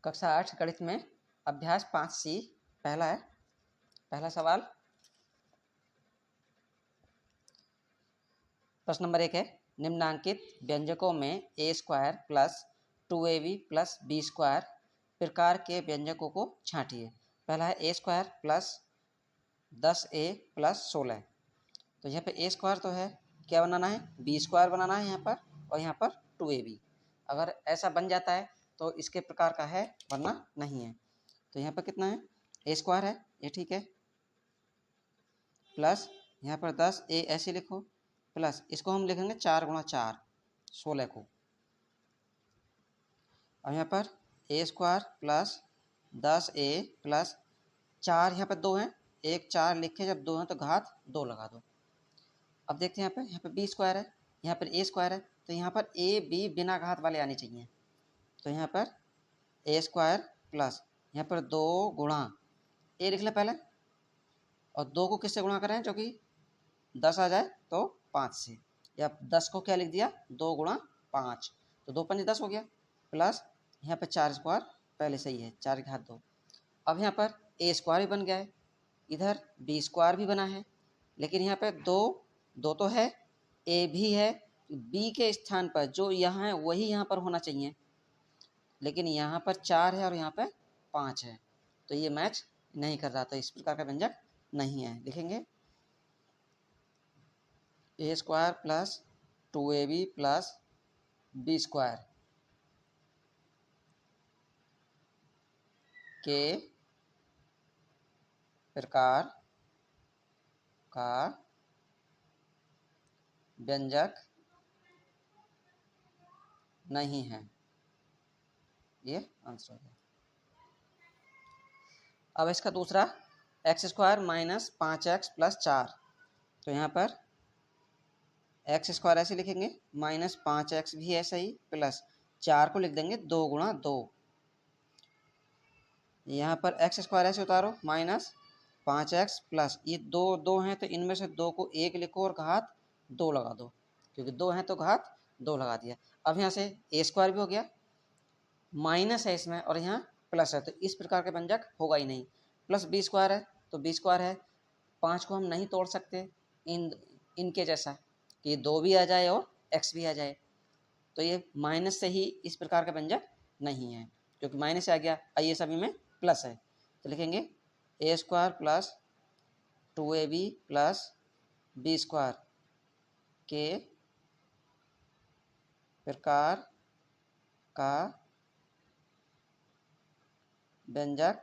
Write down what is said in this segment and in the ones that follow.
कक्षा 8 गणित में अभ्यास 5C पहला सवाल। प्रश्न नंबर 1 है, निम्नांकित व्यंजकों में a square plus 2ab plus b square प्रकार के व्यंजकों को छांटिए। पहला है ए स्क्वायर प्लस 10a प्लस 16। तो यहाँ पे ए स्क्वायर तो है, क्या बनाना है, बी स्क्वायर बनाना है यहाँ पर, और यहाँ पर 2ab। अगर ऐसा बन जाता है तो इसके प्रकार का है, वरना नहीं है। तो यहाँ पर कितना है, ए स्क्वायर है, ये ठीक है, प्लस यहाँ पर 10a ऐसे लिखो, प्लस इसको हम लिखेंगे 4 गुणा 4 16 को, और यहाँ पर ए स्क्वायर प्लस 10a प्लस 4, यहाँ पर 2 हैं, 1 4 लिखे, जब 2 हैं तो घात 2 लगा दो। अब देखते हैं यहाँ पर बी स्क्वायर है, यहाँ पर ए स्क्वायर है, तो यहाँ पर ए बी बिना घात वाले आने चाहिए। तो यहाँ पर ए स्क्वायर प्लस यहाँ पर 2 गुणा ए लिख लें पहले, और 2 को किससे गुणा करें, जो कि 10 आ जाए तो 5 से, या 10 को क्या लिख दिया, 2 गुणा 5, तो 2 पंजे 10 हो गया, प्लस यहाँ पर 4 स्क्वायर पहले से ही है, 4 की घात 2। अब यहाँ पर ए स्क्वायर भी बन गया है, इधर बी स्क्वायर भी बना है, लेकिन यहाँ पर 2 तो है, ए भी है, बी के स्थान पर जो यहाँ है वही यहाँ पर होना चाहिए, लेकिन यहाँ पर 4 है और यहाँ पर 5 है, तो ये मैच नहीं कर रहा, तो इस प्रकार का व्यंजक नहीं है। लिखेंगे a square plus 2ab plus b square के प्रकार का व्यंजक नहीं है, ये आंसर हो गया। अब इसका दूसरा, x square minus 5x plus 4, तो यहाँ पर एक्स स्क्वायर ऐसे लिखेंगे, माइनस 5x भी ऐसा ही, प्लस 4 को लिख देंगे 2 गुणा 2। यहाँ पर एक्स स्क्वायर ऐसे उतारो, माइनस 5x प्लस ये 2 हैं, तो इनमें से 2 को 1 लिखो और घात 2 लगा दो, क्योंकि 2 हैं तो घात 2 लगा दिया। अब यहाँ से ए स्क्वायर भी हो गया, माइनस है इसमें और यहाँ प्लस है, तो इस प्रकार का व्यंजक होगा ही नहीं। प्लस बी स्क्वायर है, तो बी स्क्वायर है, 5 को हम नहीं तोड़ सकते इनके जैसा कि 2 भी आ जाए और x भी आ जाए, तो ये माइनस से ही इस प्रकार का व्यंजक नहीं है, क्योंकि माइनस से आ गया, आइए सभी में प्लस है, तो लिखेंगे a square plus 2ab plus b square के प्रकार का व्यंजक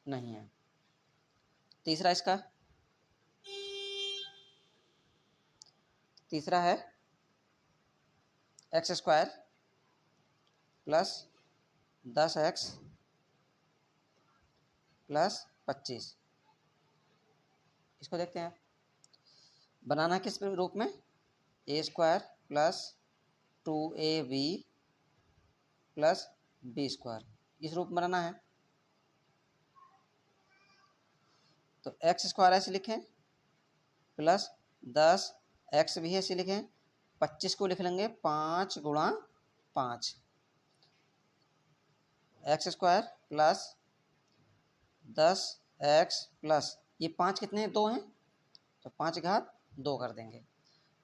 नहीं है। तीसरा है x square plus 10x plus 25, इसको देखते हैं बनाना किस रूप में, a square plus 2ab plus b square, इस रूप में बनाना है। तो एक्स स्क्वायर ऐसे लिखें, प्लस 10x भी ऐसे लिखें, 25 को लिख लेंगे 5 गुणा 5, x square plus 10x plus ये 5 कितने हैं, 2 हैं, तो 5 घात 2 कर देंगे।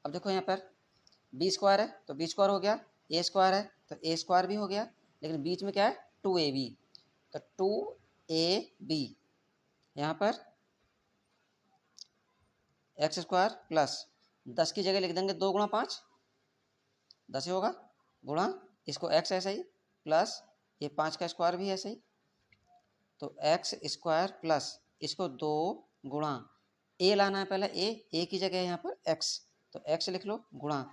अब देखो यहाँ पर बी स्क्वायर है, तो बी स्क्वायर हो गया, ए स्क्वायर है तो ए स्क्वायर भी हो गया, लेकिन बीच में क्या है, 2ab, तो 2ab यहाँ पर एक्स स्क्वायर प्लस 10 की जगह लिख देंगे 2 गुणा 5, 10 ही होगा, गुणा इसको x ऐसा ही, प्लस ये 5 का स्क्वायर भी ऐसे ही, तो एक्स स्क्वायर प्लस इसको 2 गुणा ए लाना है पहले, ए की जगह है यहाँ पर x, तो x लिख लो, गुणा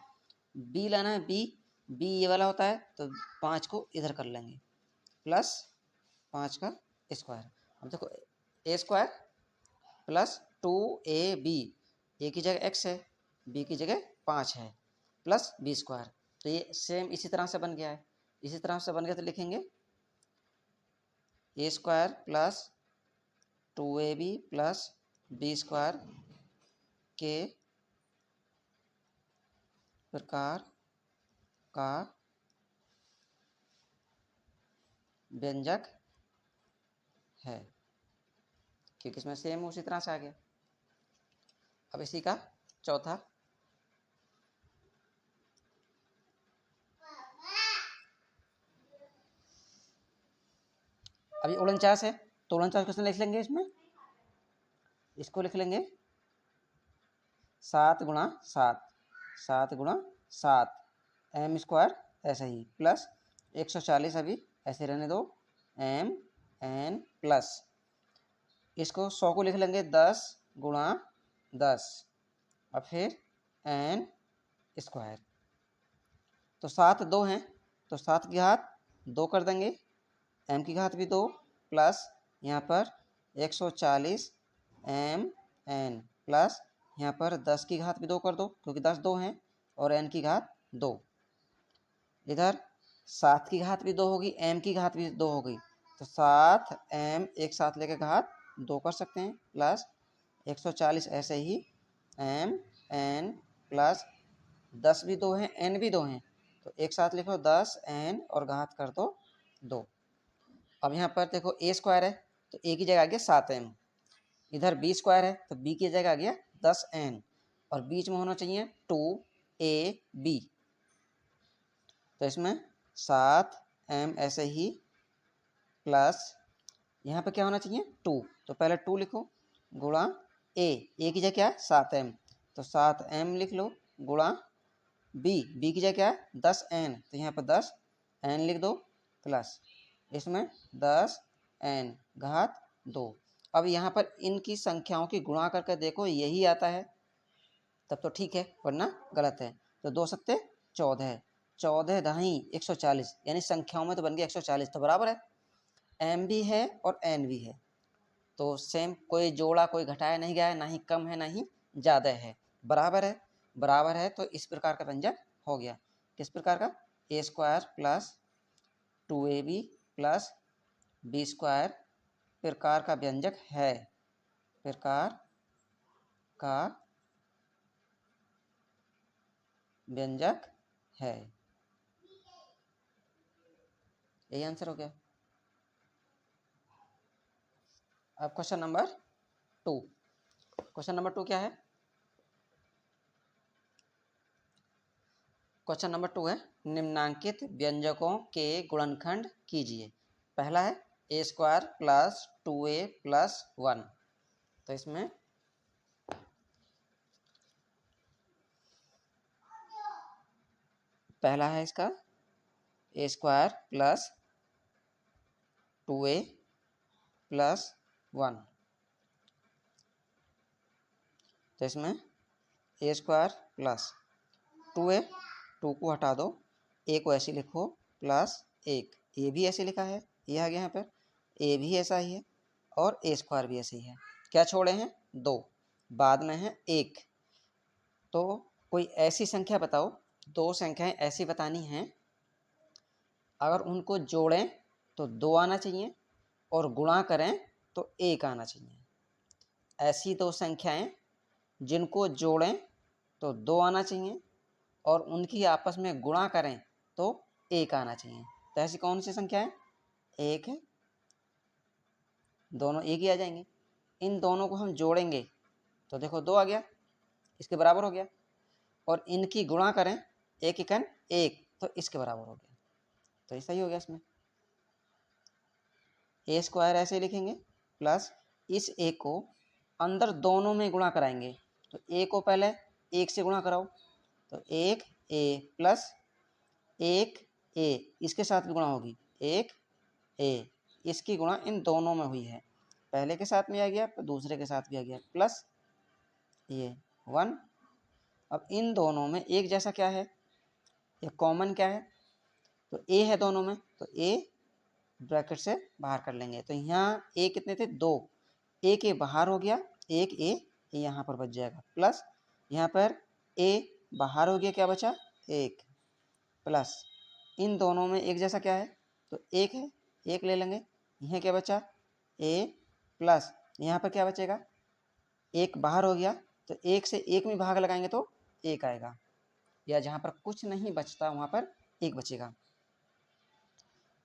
b लाना है, b ये वाला होता है, तो 5 को इधर कर लेंगे, प्लस 5 का स्क्वायर। अब देखो ए स्क्वायर प्लस 2ab, ए की जगह x है, b की जगह 5 है, प्लस बी स्क्वायर, तो ये सेम इसी तरह से बन गया है, इसी तरह से बन गया, तो लिखेंगे a square plus 2ab plus b square के प्रकार का व्यंजक है, क्योंकि इसमें सेम उसी तरह से आ गया। अब इसी का चौथा, अभी 49 है तो 49 क्वेश्चन लिख लेंगे। इसमें इसको लिख लेंगे 7 गुणा 7, 7 गुणा 7 एम स्क्वायर, ऐसा ही प्लस 140, अभी ऐसे रहने दो, एम एन प्लस इसको 100 को लिख लेंगे 10 गुणा 10 और फिर एन स्क्वायर। तो 7 2 हैं तो 7 की घात 2 कर देंगे, एम की घात भी 2 प्लस यहाँ पर 140 एम एन प्लस यहाँ पर 10 की घात भी 2 कर दो, क्योंकि 10 2 हैं और एन की घात 2। इधर 7 की घात भी 2 होगी, एम की घात भी 2 होगी, तो 7 एम एक साथ लेकर घात 2 कर सकते हैं, प्लस 140 ऐसे ही एम एन प्लस 10 भी 2 हैं, एन भी 2 हैं, तो एक साथ लिखो 10 एन और घात कर दो 2। अब यहाँ पर देखो ए स्क्वायर है तो ए की जगह आ गया 7 एम, इधर बी स्क्वायर है तो बी की जगह आ गया 10 एन, और बीच में होना चाहिए 2 ए बी, तो इसमें 7 एम ऐसे ही प्लस यहाँ पे क्या होना चाहिए 2, तो पहले 2 लिखो गुणा ए की जगह क्या है 7 एम, तो 7 एम लिख लो गुणा बी की जगह क्या है 10 एन, तो यहाँ पर 10 एन लिख दो प्लस इसमें 10 एन घात 2। अब यहाँ पर इनकी संख्याओं की गुणा करके देखो यही आता है तब तो ठीक है, वरना गलत है। तो 2 सत्ते 14 है, 14 दहाई 140, यानी संख्याओं में तो बन गया 140, तो बराबर है, एम भी है और एन भी है, तो सेम, कोई जोड़ा कोई घटाया नहीं गया है, ना ही कम है ना ही ज़्यादा है, बराबर है। बराबर है तो इस प्रकार का व्यंजक हो गया। किस प्रकार का, a square plus 2ab plus b square प्रकार का व्यंजक है, प्रकार का व्यंजक है, यही आंसर हो गया। अब क्वेश्चन नंबर 2, क्वेश्चन नंबर 2 क्या है, क्वेश्चन नंबर 2 है निम्नांकित व्यंजकों के गुणनखंड कीजिए। पहला है ए स्क्वायर प्लस 2a प्लस 1, तो इसमें पहला है इसका ए स्क्वायर प्लस 2a प्लस 1, तो इसमें ए स्क्वायर प्लस 2a, 2 को हटा दो, ए को ऐसे लिखो प्लस 1, ए भी ऐसे लिखा है, ये आ गया यहाँ पर, ए भी ऐसा ही है और ए स्क्वायर भी ऐसे ही है, क्या छोड़े हैं 2, बाद में है 1। तो कोई ऐसी संख्या बताओ, 2 संख्याएं ऐसी बतानी हैं अगर उनको जोड़ें तो 2 आना चाहिए और गुणा करें तो 1 आना चाहिए। ऐसी 2 संख्याएं जिनको जोड़ें तो 2 आना चाहिए और उनकी आपस में गुणा करें तो 1 आना चाहिए। तो ऐसी कौन सी संख्या है, 1 है, दोनों एक ही आ जाएंगे। इन दोनों को हम जोड़ेंगे तो देखो 2 आ गया, इसके बराबर हो गया, और इनकी गुणा करें 1 एकन 1, तो इसके बराबर हो गया, तो ऐसा ही हो गया। इसमें ए स्क्वायर ऐसे लिखेंगे प्लस इस ए को अंदर दोनों में गुणा कराएंगे, तो ए को पहले 1 से गुणा कराओ, तो 1 ए प्लस 1 ए, इसके साथ भी गुणा होगी 1 ए, इसकी गुणा इन दोनों में हुई है, पहले के साथ में आ गया तो दूसरे के साथ भी आ गया, प्लस ये 1। अब इन दोनों में एक जैसा क्या है, ये कॉमन क्या है, तो ए है दोनों में, तो ए ब्रैकेट से बाहर कर लेंगे, तो यहाँ ए कितने थे 2, एक ए बाहर हो गया, एक ए यहाँ पर बच जाएगा, प्लस यहाँ पर ए बाहर हो गया, क्या बचा 1, प्लस इन दोनों में एक जैसा क्या है, तो 1 है, 1 ले लेंगे, यहाँ क्या बचा ए, प्लस यहाँ पर क्या बचेगा 1 बाहर हो गया, तो 1 से 1 में भाग लगाएंगे तो 1 आएगा, या जहाँ पर कुछ नहीं बचता वहाँ पर 1 बचेगा।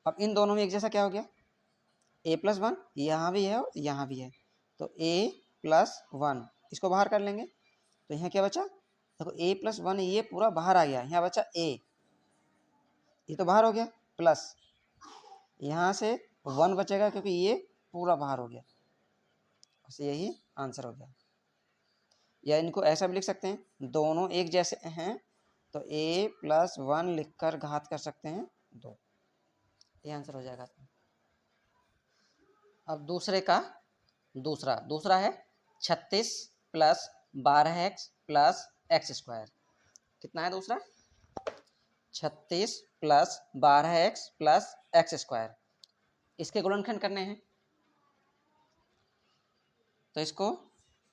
अब इन दोनों में एक जैसा क्या हो गया, a प्लस वन, यहाँ भी है और यहाँ भी है, तो a प्लस वन, इसको बाहर कर लेंगे तो यहाँ क्या बचा, देखो a प्लस वन, ये पूरा बाहर आ गया, यहाँ बचा a, ये तो बाहर हो गया, प्लस यहाँ से वन बचेगा क्योंकि ये पूरा बाहर हो गया, बस यही आंसर हो गया। या इनको ऐसा भी लिख सकते हैं, दोनों एक जैसे हैं तो a प्लस वन लिख कर घात कर सकते हैं 2, ये आंसर हो जाएगा। अब दूसरा है 36 plus 12x plus x square. कितना है दूसरा, 36 plus 12x plus x square, इसके गुणनखंड करने हैं, तो इसको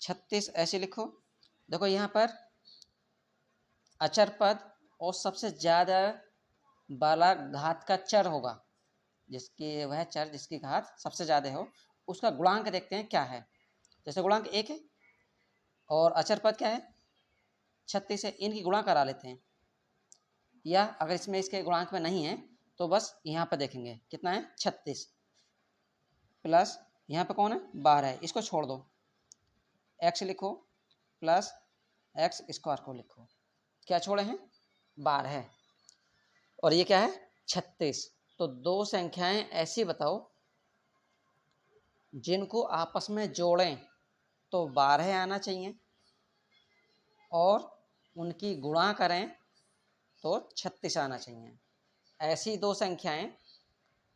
36 ऐसे लिखो। देखो यहाँ पर अचर पद और सबसे ज़्यादा वाला घात का चर होगा, जिसकी वह चर जिसकी घात सबसे ज़्यादा हो, उसका गुणांक देखते हैं क्या है। जैसे गुणांक 1 है और अचर पद क्या है 36 है, इनकी गुणा करा लेते हैं, या अगर इसमें इसके गुणांक में नहीं है तो बस यहाँ पर देखेंगे कितना है 36 प्लस यहाँ पर कौन है 12 है, इसको छोड़ दो, x लिखो प्लस एक्स स्क्वायर को लिखो, क्या छोड़े हैं 12 है और ये क्या है 36। तो दो संख्याएं ऐसी बताओ जिनको आपस में जोड़ें तो 12 आना चाहिए और उनकी गुणा करें तो 36 आना चाहिए। ऐसी दो संख्याएं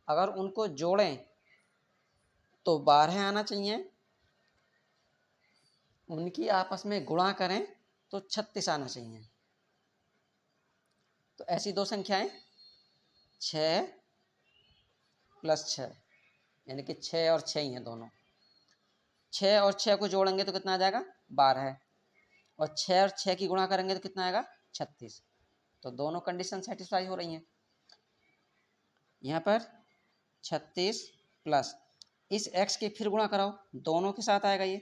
अगर उनको जोड़ें तो 12 आना चाहिए, उनकी आपस में गुणा करें तो 36 आना चाहिए। तो ऐसी दो संख्याएं 6 प्लस 6, यानी कि 6 और 6 ही हैं दोनों, 6 और 6 को जोड़ेंगे तो कितना आ जाएगा 12 और 6 और 6 की गुणा करेंगे तो कितना आएगा 36। तो दोनों कंडीशन सेटिस्फाई हो रही हैं। यहाँ पर 36 प्लस इस x की फिर गुणा कराओ, दोनों के साथ आएगा ये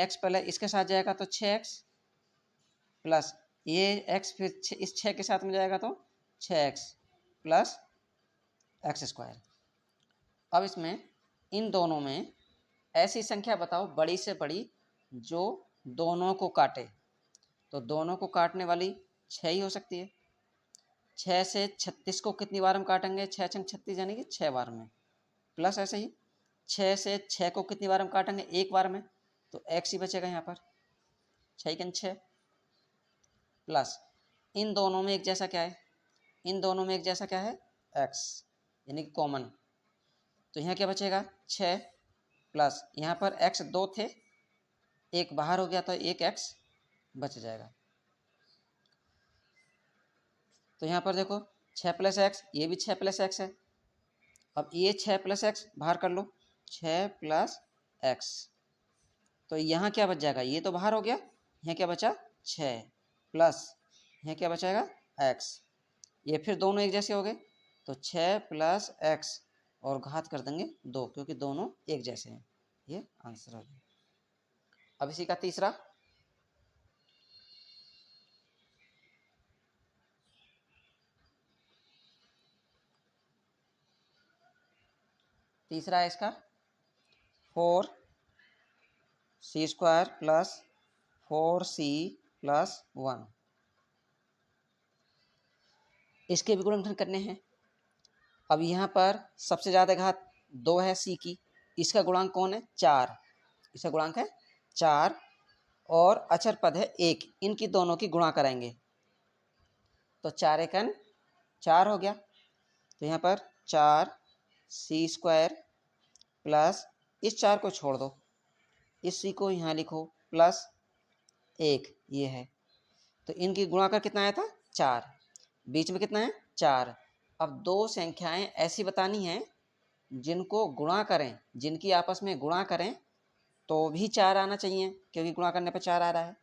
x पहले इसके साथ जाएगा तो 6x प्लस ये x फिर इस 6 के साथ में जाएगा तो 6x प्लस एक्स स्क्वायर। अब इसमें इन दोनों में ऐसी संख्या बताओ बड़ी से बड़ी जो दोनों को काटे, तो दोनों को काटने वाली 6 ही हो सकती है। 6 से 36 को कितनी बार हम काटेंगे, 6 छंग 36 यानी कि 6 बार में, प्लस ऐसे ही 6 से 6 को कितनी बार हम काटेंगे, एक बार में, तो x ही बचेगा यहाँ पर 6 प्लस इन दोनों में एक जैसा क्या है, इन दोनों में एक जैसा क्या है x, यानी कि कॉमन, तो यहाँ क्या बचेगा 6 प्लस यहाँ पर x 2 थे, एक बाहर हो गया तो एक x बच जाएगा। तो यहाँ पर देखो 6 प्लस एक्स, ये भी 6 प्लस एक्स है, अब ये 6 प्लस एक्स बाहर कर लो, 6 प्लस एक्स, तो यहाँ क्या बच जाएगा, ये तो बाहर हो गया, यहाँ क्या बचा 6 प्लस यहाँ क्या बचाएगा x, ये फिर दोनों एक जैसे हो गए, तो 6 प्लस एक्स और घात कर देंगे 2 क्योंकि दोनों एक जैसे हैं, ये आंसर हो गया। अब इसी का तीसरा है इसका 4c² प्लस 4c प्लस 1, इसके भी गुणनखंड करने हैं। अब यहाँ पर सबसे ज़्यादा घात 2 है c की, इसका गुणांक कौन है 4, इसका गुणांक है 4 और अचर पद है 1, इनकी दोनों की गुणा कराएंगे तो 4 एकन 4 हो गया, तो यहाँ पर 4c² प्लस इस 4 को छोड़ दो, इस c को यहाँ लिखो प्लस 1, ये है, तो इनकी गुणा कर कितना आया था 4, बीच में कितना है 4। अब दो संख्याएं ऐसी बतानी हैं जिनको गुणा करें, जिनकी आपस में गुणा करें तो भी 4 आना चाहिए क्योंकि गुणा करने पर 4 आ रहा है,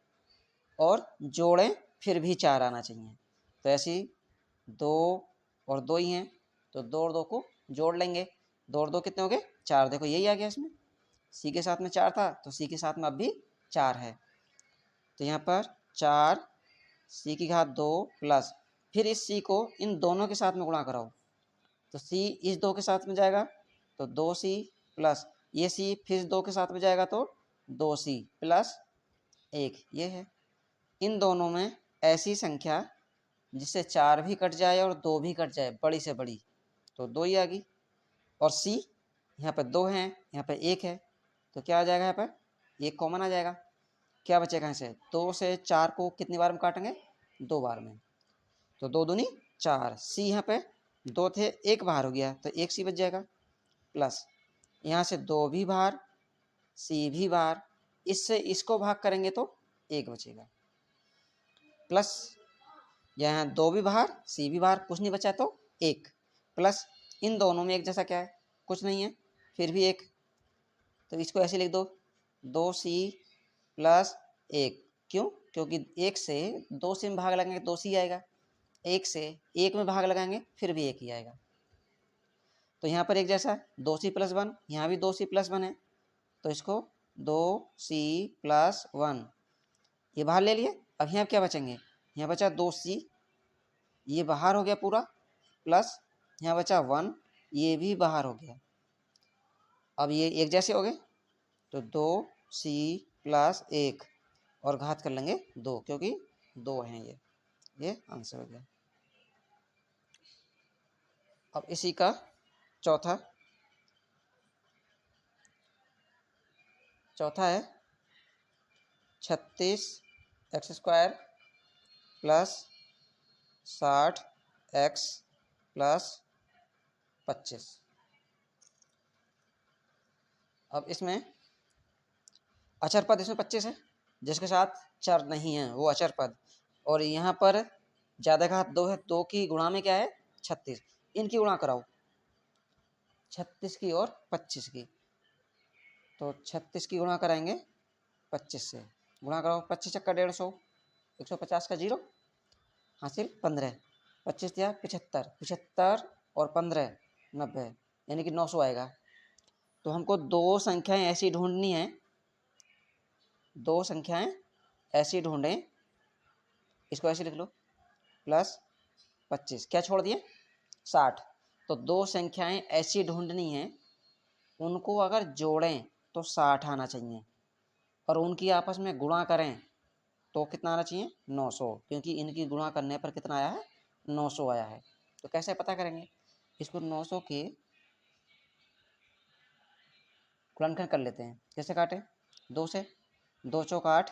और जोड़ें फिर भी 4 आना चाहिए। तो ऐसी 2 और 2 ही हैं, तो 2 और 2 को जोड़ लेंगे, 2 और 2 कितने हो गए 4, देखो यही आ गया, इसमें c के साथ में 4 था तो c के साथ में अब भी 4 है, तो यहाँ पर 4 c की घात 2 प्लस फिर इस c को इन दोनों के साथ में गुणा कराओ, तो सी इस 2 के साथ में जाएगा तो 2c प्लस ये सी फिर 2 के साथ में जाएगा तो 2c प्लस 1 ये है। इन दोनों में ऐसी संख्या जिससे 4 भी कट जाए और 2 भी कट जाए बड़ी से बड़ी, तो 2 ही आ गई। और सी यहाँ पर 2 हैं, यहाँ पर 1 है, तो क्या आ जाएगा, यहाँ पर 1 कॉमन आ जाएगा। क्या बचेगा यहाँ से, 2 से 4 को कितनी बार में काटेंगे, 2 बार में, तो 2 दूनी 4। सी यहाँ पे 2 थे, 1 बाहर हो गया तो 1 सी बच जाएगा, प्लस यहाँ से 2 भी बाहर, सी भी बाहर, इससे इसको भाग करेंगे तो 1 बचेगा, प्लस यहाँ 2 भी बाहर, सी भी बाहर, कुछ नहीं बचा तो 1, प्लस इन दोनों में एक जैसा क्या है, कुछ नहीं है, फिर भी 1, तो इसको ऐसे लिख दो 2c प्लस 1। क्यों, क्योंकि 1 से 2 से में भाग लगाएंगे 2c आएगा, 1 से 1 में भाग लगाएंगे फिर भी 1 ही आएगा। तो यहाँ पर एक जैसा 2c प्लस 1, यहाँ भी 2c प्लस 1 है, तो इसको 2c प्लस 1 ये बाहर ले लिए। अब यहाँ क्या बचेंगे, यहाँ बचा 2c, ये बाहर हो गया पूरा, प्लस यहाँ बचा 1, ये भी बाहर हो गया। अब ये एक जैसे हो गए तो 2c प्लस 1 और घात कर लेंगे 2, क्योंकि 2 हैं ये आंसर हो गया। अब इसी का चौथा है 36x² प्लस 60x प्लस 25। अब इसमें अचर पद इसमें 25 है, जिसके साथ चर नहीं है वो अचर पद, और यहाँ पर ज़्यादा घात 2 है, 2 की गुणा में क्या है 36, इनकी गुणा कराओ 36 की और 25 की, तो 36 की गुणा कराएंगे 25 से, गुणा कराओ 25 चक्का 150, 150 का 0 हासिल 15, 25 दिया 75, 75 और 15 90, यानी कि 900 आएगा। तो हमको दो संख्याएं ऐसी ढूंढनी है, दो संख्याएं ऐसी ढूंढें, इसको ऐसे लिख लो प्लस 25, क्या छोड़ दिए 60। तो दो संख्याएं ऐसी ढूंढनी है, उनको अगर जोड़ें तो 60 आना चाहिए, और उनकी आपस में गुणा करें तो कितना आना चाहिए 900, क्योंकि इनकी गुणा करने पर कितना आया है 900 आया है। तो कैसे पता करेंगे, इसको 900 के गुणनखंड कर लेते हैं। कैसे काटें, 2 से, 2 चौक 8,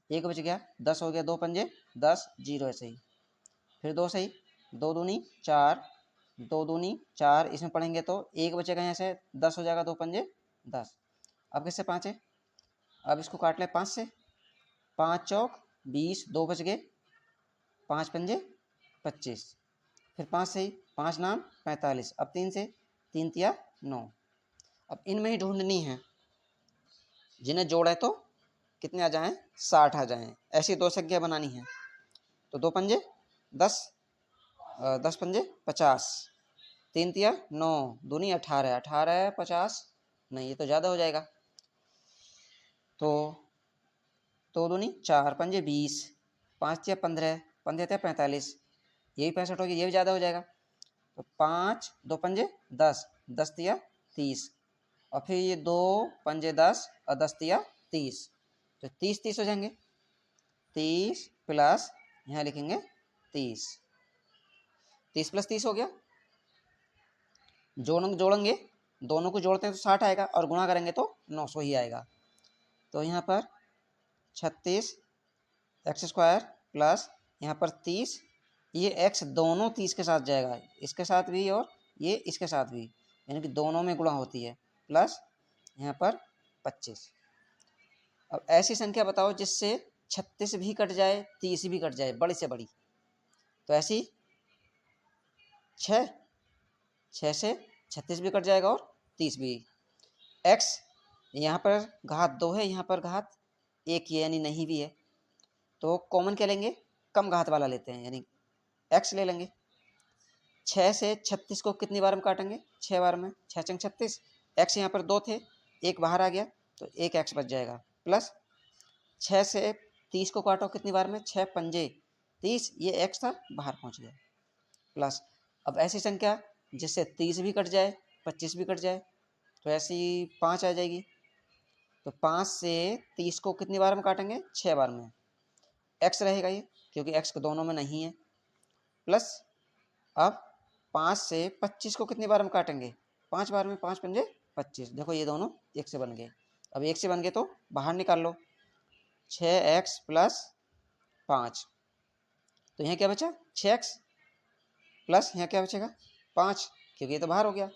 1 बच गया, 10 हो गया, 2 पंजे 10, 0 ऐसे ही, फिर 2 सही, 2 दूनी 4, 2 दूनी 4, इसमें पढ़ेंगे तो 1 बचेगा, यहाँ से 10 हो जाएगा, 2 पंजे 10। अब किससे 5 है, अब इसको काट ले 5 से, 5 चौक 20, 2 बच गए, 5 पंजे 25, फिर 5 सही, 5 नाम 45, अब 3 से, 3 तिया 9। अब इनमें ही ढूंढनी है, जिन्हें जोड़े तो कितने आ जाएं 60 आ जाएं, ऐसी दो संख्या बनानी है। तो 2 पंजे 10, 10 पंजे 50, 3 तिया 9, दूनी 18, 18 50, नहीं ये तो ज़्यादा हो जाएगा, तो 2 दूनी 4 पंजे 20, 5 तिया 15, 15 तिया 45, ये भी 65 हो गया, ये भी ज़्यादा हो जाएगा, तो 5 2 पंजे 10, 10 तिया 30, और फिर ये 2 पंजे 10 और 10 तिया 30, तो 30 30 हो जाएंगे, 30 प्लस यहाँ लिखेंगे 30, 30 प्लस 30 हो गया, जोड़ेंगे दोनों को जोड़ते हैं तो 60 आएगा, और गुणा करेंगे तो 900 ही आएगा। तो यहाँ पर 36x² प्लस यहाँ पर 30, ये x दोनों 30 के साथ जाएगा, इसके साथ भी और ये इसके साथ भी, यानी कि दोनों में गुणा होती है, प्लस यहाँ पर 25। अब ऐसी संख्या बताओ जिससे 36 भी कट जाए 30 भी कट जाए, बड़ी से बड़ी, तो ऐसी 6 से 36 भी कट जाएगा और 30 भी। x यहाँ पर घात 2 है, यहाँ पर घात 1 है, यानी नहीं भी है, तो कॉमन क्या लेंगे, कम घात वाला लेते हैं, यानी x ले लेंगे। 6 से 36 को कितनी बार में काटेंगे, 6 बार में, 6 चंग 36, x यहाँ पर 2 थे, 1 बाहर आ गया तो 1 x बच जाएगा, प्लस 6 से 30 को काटो कितनी बार में, 6 पंजे 30, ये x था बाहर पहुँच गया, प्लस अब ऐसी संख्या जिससे 30 भी कट जाए 25 भी कट जाए, तो ऐसी 5 आ जाएगी। तो 5 से 30 को कितनी बार में काटेंगे? 6 बार में। x रहेगा ये, क्योंकि x को दोनों में नहीं है, प्लस अब 5 से 25 को कितनी बार में काटेंगे? 5 बार में। 5 पंजे 25। देखो ये दोनों एक से बन गए। अब एक से बन गए तो बाहर निकाल लो, 6x प्लस 5। तो यहाँ क्या बचा? 6x प्लस यहाँ क्या बचेगा? 5, क्योंकि ये तो बाहर हो गया।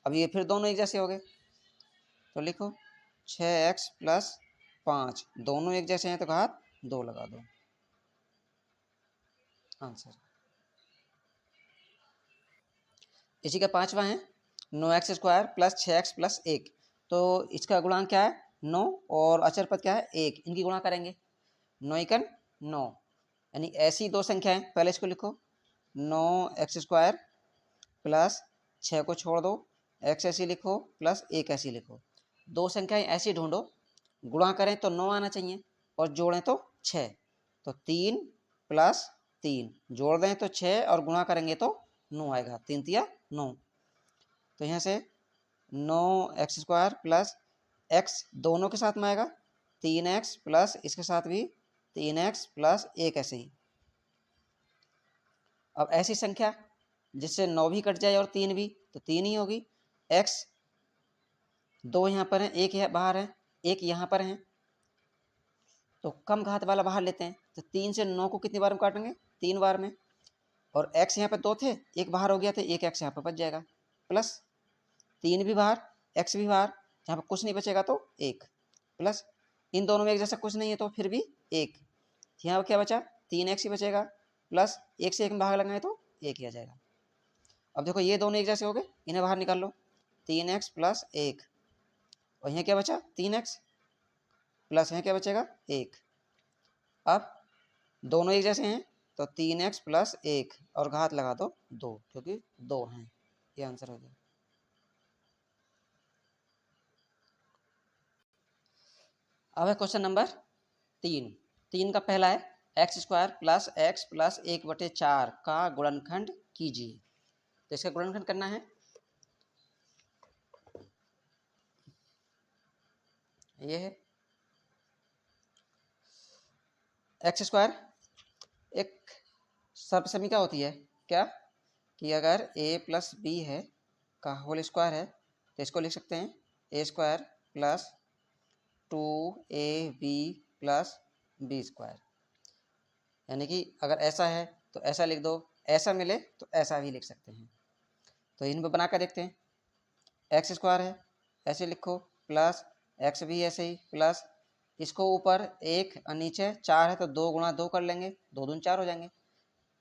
अब ये फिर दोनों एक जैसे हो गए, तो लिखो 6x प्लस 5, दोनों एक जैसे हैं तो घात 2 लगा दो, आंसर। इसी का 5वां है 9x² प्लस 6x प्लस 1। तो इसका गुणांक क्या है? 9, और अचर पद क्या है? 1। इनकी गुणा करेंगे, 9 एकन 9, यानी ऐसी दो संख्याएं। पहले इसको लिखो 9x² प्लस 6 को छोड़ दो, x ऐसी लिखो प्लस 1 ऐसी लिखो। दो संख्याएं ऐसी ढूंढो, गुणा करें तो 9 आना चाहिए और जोड़ें तो 6। तो 3 प्लस 3, जोड़ दें तो 6 और गुणा करेंगे तो 9 आएगा। 3 तिया 9। तो यहाँ से 9x² प्लस x दोनों के साथ में आएगा 3x प्लस इसके साथ भी 3x प्लस 1 ऐसे ही। अब ऐसी संख्या जिससे 9 भी कट जाए और 3 भी, तो 3 ही होगी। x 2 यहाँ पर है, 1 है बाहर है, 1 यहाँ पर है, तो कम घात वाला बाहर लेते हैं। तो 3 से 9 को कितनी बार में काटेंगे? 3 बार में। और x यहाँ पर 2 थे, 1 बाहर हो गया तो 1 x यहाँ पर बच जाएगा, प्लस 3 भी बाहर, x भी बाहर, यहाँ पर कुछ नहीं बचेगा तो 1, प्लस इन दोनों में एक जैसा कुछ नहीं है तो फिर भी 1, यहाँ पर क्या बचा? 3x ही बचेगा, प्लस 1 से 1 में भाग लगाए तो 1 ही आ जाएगा। अब देखो ये दोनों एक जैसे हो गए, इन्हें बाहर निकाल लो, 3x प्लस 1, और यहाँ क्या बचा? 3x प्लस यहाँ क्या बचेगा? 1। अब दोनों एक जैसे हैं तो 3x प्लस 1 और घात लगा दो 2, क्योंकि 2 हैं। ये आंसर हो गया। अब है क्वेश्चन नंबर 3। 3 का पहला है x² प्लस x प्लस 1/4 का गुणनखंड कीजिए। तो इसका गुणनखंड करना है, ये है x²। एक सर्वसमीका होती है क्या, कि अगर a प्लस बी है का होल स्क्वायर है तो इसको लिख सकते हैं a² plus 2ab plus b²। यानी कि अगर ऐसा है तो ऐसा लिख दो, ऐसा मिले तो ऐसा भी लिख सकते हैं। तो इन पर बना कर देखते हैं। x² है, ऐसे लिखो, प्लस x भी ऐसे ही, प्लस इसको ऊपर 1 और नीचे 4 है तो 2 गुणा 2 कर लेंगे, 2 दूनी 4 हो जाएंगे,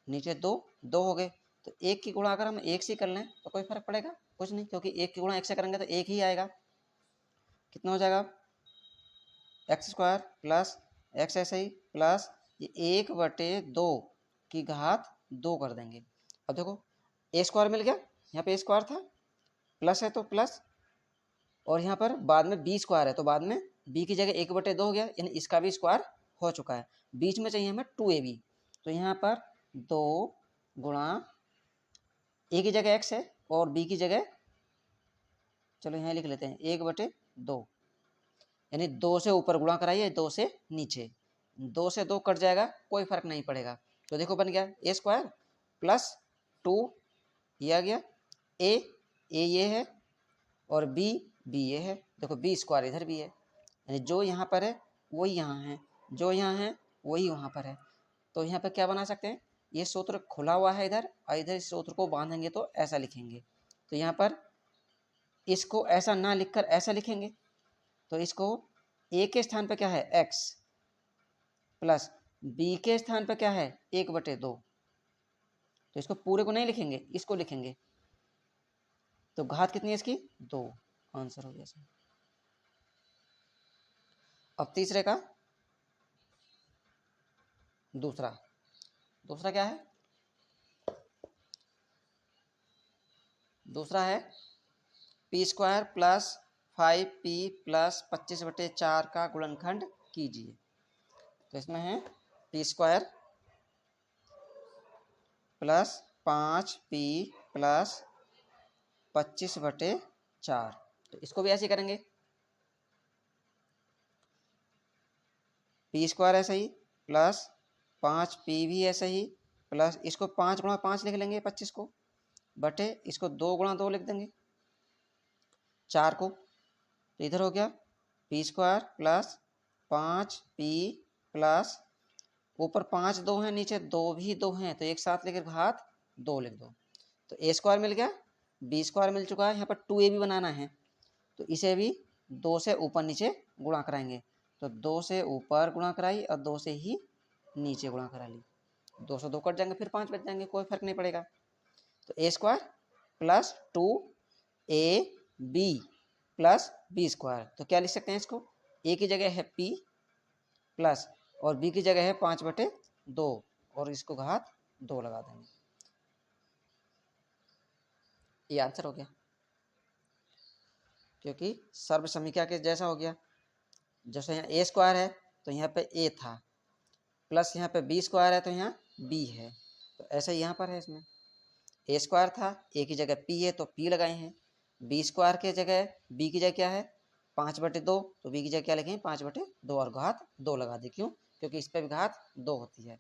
नीचे 2 2 हो गए। तो 1 की गुणा अगर हम 1 से कर लें तो कोई फर्क पड़ेगा? कुछ नहीं, क्योंकि 1 की गुणा 1 से करेंगे तो 1 ही आएगा। कितना हो जाएगा? x² प्लस x ऐसे ही, प्लस ये 1/2 की घात 2 कर देंगे। अब देखो a² मिल गया, यहाँ पे a² था, प्लस है तो प्लस, और यहाँ पर बाद में b² है तो बाद में b की जगह 1/2 हो गया, यानी इसका भी स्क्वायर हो चुका है। बीच में चाहिए हमें 2ab, तो यहाँ पर 2 गुणा a की जगह x है और b की जगह, चलो यहाँ लिख लेते हैं 1/2, यानी 2 से ऊपर गुणा कराइए, 2 से नीचे, 2 से 2 कट जाएगा, कोई फर्क नहीं पड़ेगा। तो देखो बन गया a² प्लस 2, ये आ गया, a ये है और b ये है। देखो b² इधर भी है, यानी जो यहाँ पर है वही यहाँ है, जो यहाँ है वही वहाँ पर है। तो यहाँ पर क्या बना सकते हैं? ये सूत्र खुला हुआ है इधर, और इधर इस सूत्र को बांधेंगे तो ऐसा लिखेंगे। तो यहाँ पर इसको ऐसा ना लिखकर ऐसा लिखेंगे, तो इसको a के स्थान पर क्या है? x, प्लस b के स्थान पर क्या है? 1/2। तो इसको पूरे को नहीं लिखेंगे, इसको लिखेंगे। तो घात कितनी है इसकी? 2, आंसर हो गया इसमें। अब तीसरे का दूसरा क्या है? दूसरा है p² प्लस 5p प्लस 25/4 का गुणनखंड कीजिए। तो इसमें है p² प्लस 5p प्लस 25/4। तो इसको भी ऐसे ही करेंगे, पी स्क्वायर ऐसे ही प्लस 5p भी ऐसे ही प्लस इसको 5 × 5 लिख लेंगे 25 को, बटे इसको 2 × 2 लिख देंगे 4 को। तो इधर हो गया p² प्लस 5p प्लस ऊपर 5 2 हैं, नीचे 2 भी 2 हैं, तो एक साथ लेकर घात 2 लिख दो। तो a² मिल गया, b² मिल चुका है। यहाँ पर 2a भी बनाना है, तो इसे भी 2 से ऊपर नीचे गुणा कराएंगे। तो 2 से ऊपर गुणा कराई और 2 से ही नीचे गुणा करा ली, 2 से 2 कट जाएंगे, फिर 5 बच जाएंगे, कोई फर्क नहीं पड़ेगा। तो a² plus 2ab plus b²। तो क्या लिख सकते हैं इसको, a की जगह है p प्लस और b की जगह है 5/2 और इसको घात 2 लगा देंगे। ये आंसर हो गया, क्योंकि सर्व समीकरण के जैसा हो गया। जैसे यहाँ a² है तो यहाँ पे a था, प्लस यहाँ पे b² है तो यहाँ b है, तो ऐसे ही यहाँ पर है। इसमें a² था, a की जगह p है तो p लगाए हैं, b² के जगह b की जगह क्या है 5/2, तो b की जगह क्या लिखें 5/2 और घात 2 लगा दी। क्यों, क्योंकि इस पर भी घात 2 होती है।